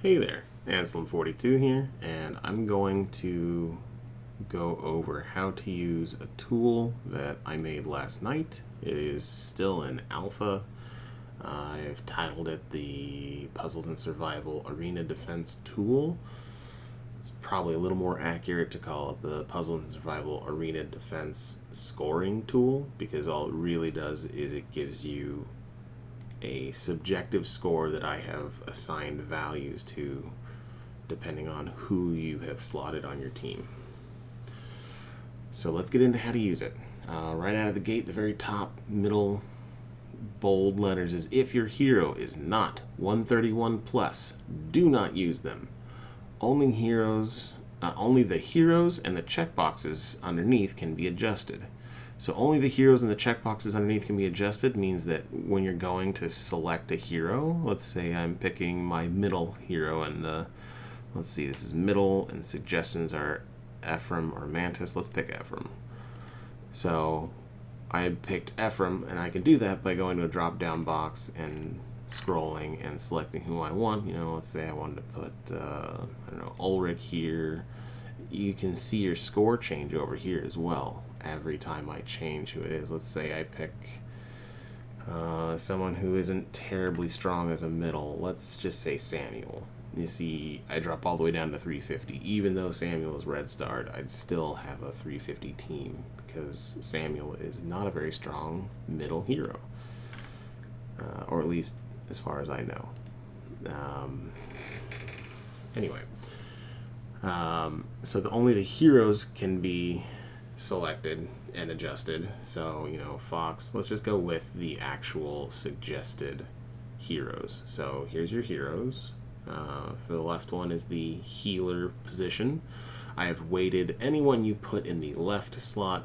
Hey there, Anselm42 here, and I'm going to go over how to use a tool that I made last night. It is still in alpha. I've titled it the Puzzles and Survival Arena Defense Tool. It's probably a little more accurate to call it the Puzzles and Survival Arena Defense Scoring Tool, because all it really does is it gives you a subjective score that I have assigned values to depending on who you have slotted on your team. So let's get into how to use it. Right out of the gate, the very top middle bold letters is if your hero is not 131 plus, do not use them. Only the heroes and the checkboxes underneath can be adjusted. So only the heroes and the checkboxes underneath can be adjusted means that when you're going to select a hero, let's say I'm picking my middle hero, and let's see, this is middle, and suggestions are Ephraim or Mantis. Let's pick Ephraim. So I picked Ephraim, and I can do that by going to a drop-down box and scrolling and selecting who I want. Let's say I wanted to put, Ulrich here. You can see your score change over here as well every time I change who it is. Let's say I pick someone who isn't terribly strong as a middle. Let's just say Samuel. You see, I drop all the way down to 350. Even though Samuel is red starred, I'd still have a 350 team because Samuel is not a very strong middle hero, or at least as far as I know. Anyway, so only the heroes can be selected and adjusted. So, Fox, let's just go with the actual suggested heroes. So here's your heroes. For the left one is the healer position. I have weighted anyone you put in the left slot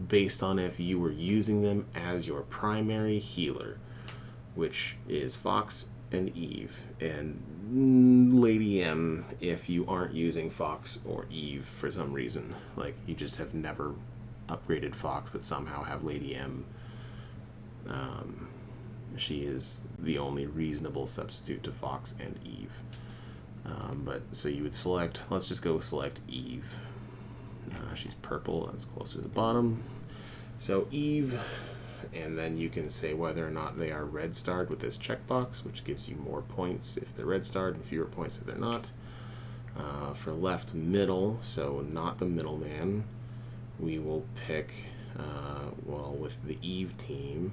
based on if you were using them as your primary healer, which is Fox and Eve, and Lady M if you aren't using Fox or Eve for some reason. Like, you just have never upgraded Fox but somehow have Lady M. She is the only reasonable substitute to Fox and Eve. So you would select, let's just go select Eve. She's purple, that's closer to the bottom. So Eve, and then you can say whether or not they are red starred with this checkbox, which gives you more points if they're red starred and fewer points if they're not. For left middle, so not the middleman, we will pick, with the Eve team,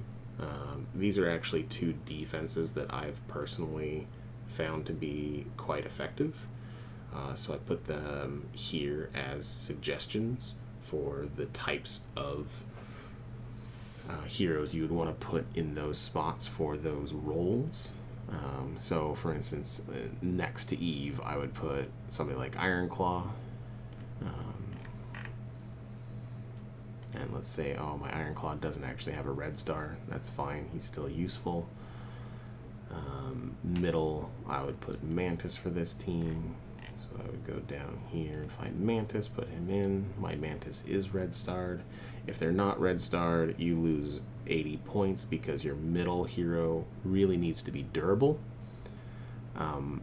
these are actually two defenses that I've personally found to be quite effective. So I put them here as suggestions for the types of heroes you would want to put in those spots for those roles. So for instance, next to Eve, I would put somebody like Ironclaw. And let's say, my Ironclaw doesn't actually have a red star. That's fine. He's still useful. Middle, I would put Mantis for this team. So I would go down here and find Mantis, put him in. My Mantis is red starred. If they're not red starred, you lose 80 points because your middle hero really needs to be durable. And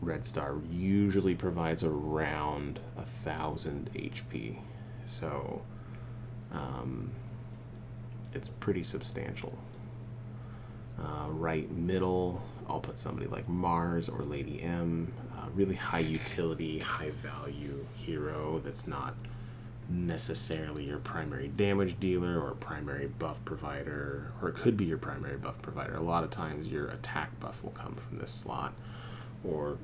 red star usually provides around 1,000 HP. So it's pretty substantial. Right middle, I'll put somebody like Mars or Lady M, really high utility, high value hero that's not necessarily your primary damage dealer or primary buff provider, or it could be your primary buff provider. A lot of times your attack buff will come from this slot, or,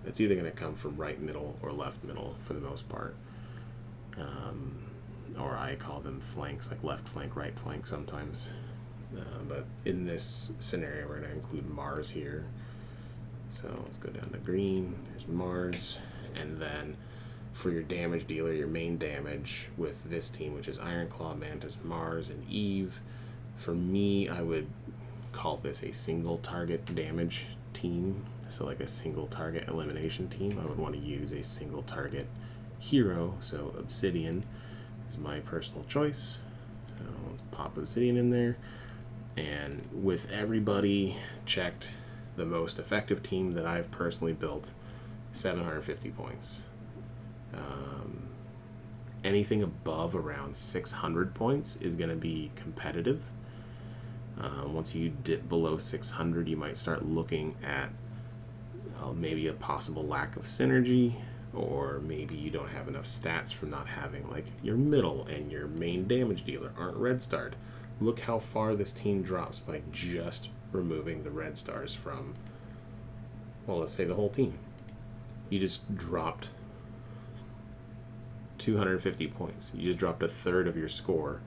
it's either going to come from right middle or left middle for the most part. Or I call them flanks, like left flank, right flank sometimes. But in this scenario, we're going to include Mars here. So let's go down to green. There's Mars. And then for your damage dealer, your main damage with this team, which is Ironclaw, Mantis, Mars, and Eve. For me, I would call this a single target damage team. So like a single target elimination team. I would want to use a single target hero. So Obsidian is my personal choice. So let's pop Obsidian in there. And with everybody checked the most effective team that I've personally built, 750 points. Anything above around 600 points is going to be competitive. Once you dip below 600, you might start looking at maybe a possible lack of synergy, or maybe you don't have enough stats from not having, like, your middle and your main damage dealer aren't red starred. Look how far this team drops by just removing the red stars from, well, let's say the whole team. You just dropped 250 points. You just dropped a third of your score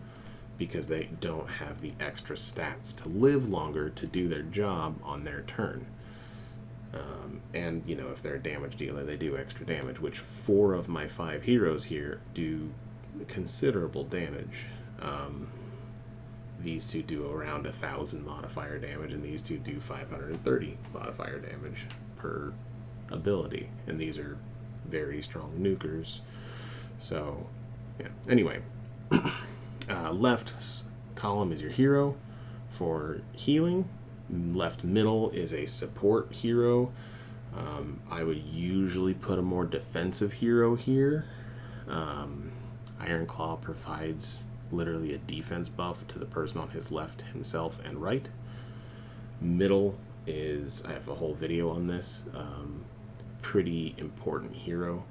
because they don't have the extra stats to live longer to do their job on their turn. And, you know, if they're a damage dealer, they do extra damage, which 4 of my 5 heroes here do considerable damage. These two do around 1,000 modifier damage, and these two do 530 modifier damage per ability. And these are very strong nukers. So, yeah. Anyway, left column is your hero for healing. Left middle is a support hero. I would usually put a more defensive hero here. Ironclaw provides literally a defense buff to the person on his left, himself, and right. Middle is, I have a whole video on this, pretty important hero.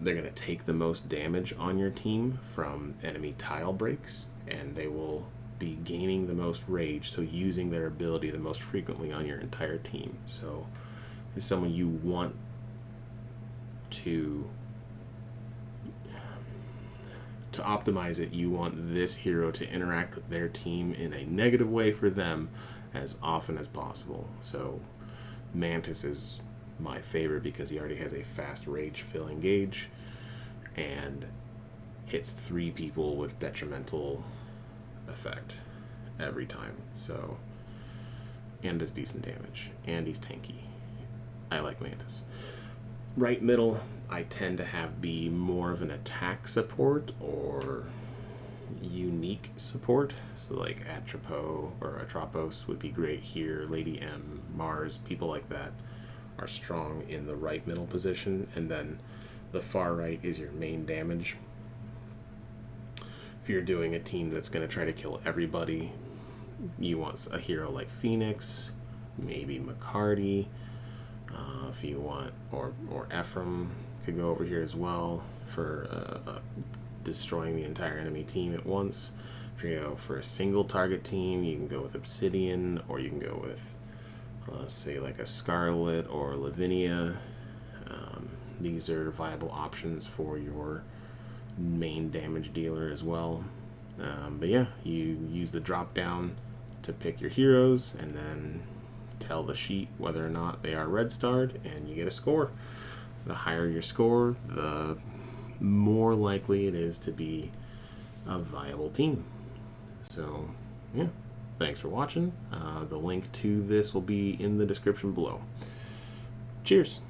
They're going to take the most damage on your team from enemy tile breaks, and they will be gaining the most rage, so using their ability the most frequently on your entire team. So is someone you want to optimize it. You want this hero to interact with their team in a negative way for them as often as possible. So Mantis is my favorite because he already has a fast rage filling gauge and hits 3 people with detrimental effect every time. So, and does decent damage, and he's tanky. I like Mantis. Right middle, I tend to have be more of an attack support or unique support. So like Atropo or Atropos would be great here. Lady M, Mars, people like that are strong in the right middle position. And then the far right is your main damage. If you're doing a team that's going to try to kill everybody, you want a hero like Phoenix, maybe McCarty. If you want, or Ephraim could go over here as well for destroying the entire enemy team at once. If you go for a single target team, you can go with Obsidian, or you can go with, say, like a Scarlet or Lavinia. These are viable options for your main damage dealer as well. But yeah, you use the drop down to pick your heroes, and then tell the sheet whether or not they are red starred, and you get a score. The higher your score, the more likely it is to be a viable team. So yeah, thanks for watching. The link to this will be in the description below. Cheers.